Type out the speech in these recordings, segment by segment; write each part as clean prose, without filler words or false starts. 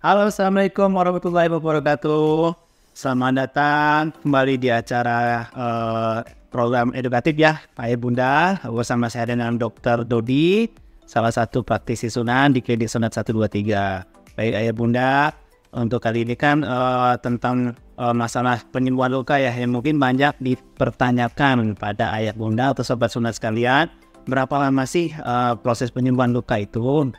Halo, Assalamualaikum warahmatullahi wabarakatuh. Selamat datang kembali di acara program edukatif ya, Pak Ayah Bunda. Bersama saya dengan Dr. Dodi, salah satu praktisi Sunan di Klinik Sunat 123. Baik Ayah Bunda, untuk kali ini kan tentang masalah penyembuhan luka ya, yang mungkin banyak dipertanyakan pada Ayah Bunda atau sobat Sunat sekalian. Berapa lama sih proses penyembuhan luka itu?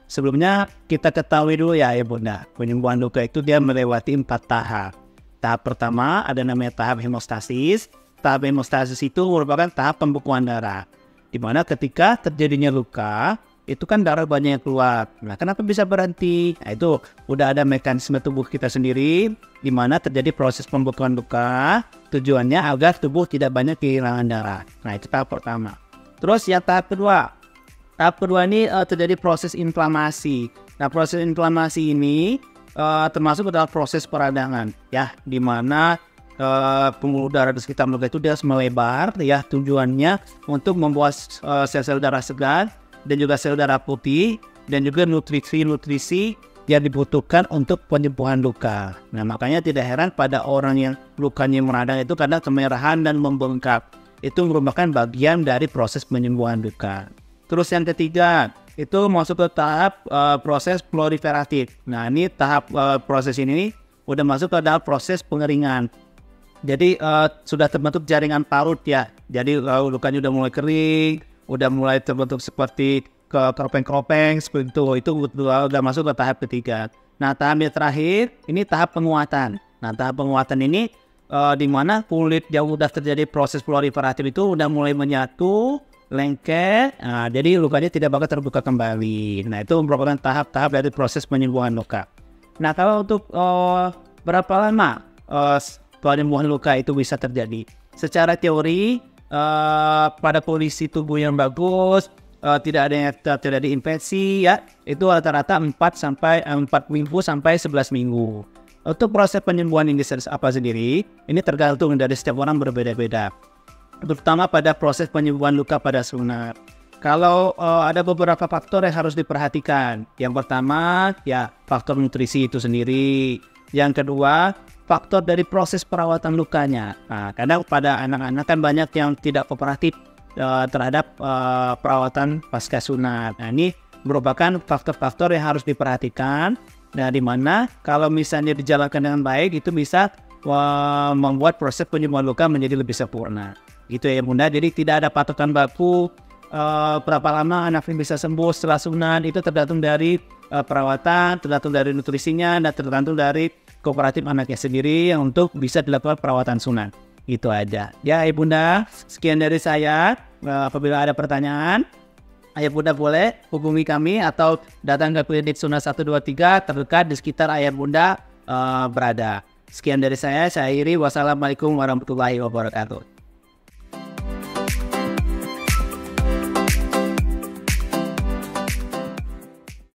Sebelumnya kita ketahui dulu ya Bunda, penyembuhan luka itu dia melewati 4 tahap. Tahap pertama ada namanya tahap hemostasis. Tahap hemostasis itu merupakan tahap pembekuan darah, di mana ketika terjadinya luka, itu kan darah banyak yang keluar. Nah, kenapa bisa berhenti? Nah, itu udah ada mekanisme tubuh kita sendiri, di mana terjadi proses pembekuan luka, tujuannya agar tubuh tidak banyak kehilangan darah. Nah, itu tahap pertama. Terus yang tahap kedua. Tahap kedua ini terjadi proses inflamasi. Nah, proses inflamasi ini termasuk dalam proses peradangan, ya, di mana pembuluh darah di sekitar luka itu dia melebar, ya, tujuannya untuk membuat sel-sel darah segar dan juga sel darah putih dan juga nutrisi-nutrisi yang dibutuhkan untuk penyembuhan luka. Nah, makanya tidak heran pada orang yang lukanya meradang itu kadang kemerahan dan membengkak. Itu merupakan bagian dari proses penyembuhan luka. Terus yang ketiga, itu masuk ke tahap proses proliferatif. Nah, ini tahap proses ini udah masuk ke dalam proses pengeringan. Jadi sudah terbentuk jaringan parut ya. Jadi lukanya udah mulai kering, udah mulai terbentuk seperti keropeng-keropeng seperti itu udah masuk ke tahap ketiga. Nah, tahap yang terakhir ini tahap penguatan. Nah, tahap penguatan ini di mana kulit yang udah terjadi proses proliferatif itu udah mulai menyatu, lengket, jadi lukanya tidak bakal terbuka kembali. Nah, itu merupakan tahap-tahap dari proses penyembuhan luka. Nah, kalau untuk berapa lama penyembuhan luka itu bisa terjadi? Secara teori, pada kondisi tubuh yang bagus, tidak ada yang terjadi infeksi, ya, itu rata-rata 4 minggu sampai 11 minggu. Untuk proses penyembuhan ini apa sendiri, ini tergantung dari setiap orang berbeda-beda, terutama pada proses penyembuhan luka pada sunat. Kalau ada beberapa faktor yang harus diperhatikan. Yang pertama, ya, faktor nutrisi itu sendiri. Yang kedua, faktor dari proses perawatan lukanya. Nah, kadang pada anak-anak kan banyak yang tidak kooperatif terhadap perawatan pasca sunat. Nah, ini merupakan faktor-faktor yang harus diperhatikan. Nah, di mana kalau misalnya dijalankan dengan baik, itu bisa membuat proses penyembuhan luka menjadi lebih sempurna. Gitu ya Bunda, jadi tidak ada patokan baku berapa lama anak ini bisa sembuh setelah sunat. Itu tergantung dari perawatan, tergantung dari nutrisinya, dan tergantung dari kooperatif anaknya sendiri untuk bisa dilakukan perawatan sunat. Itu aja ya Bunda, sekian dari saya. Apabila ada pertanyaan, Ayah Bunda boleh hubungi kami atau datang ke klinik Sunat 123 terdekat di sekitar Ayah Bunda berada. Sekian dari saya akhiri. Wassalamualaikum warahmatullahi wabarakatuh.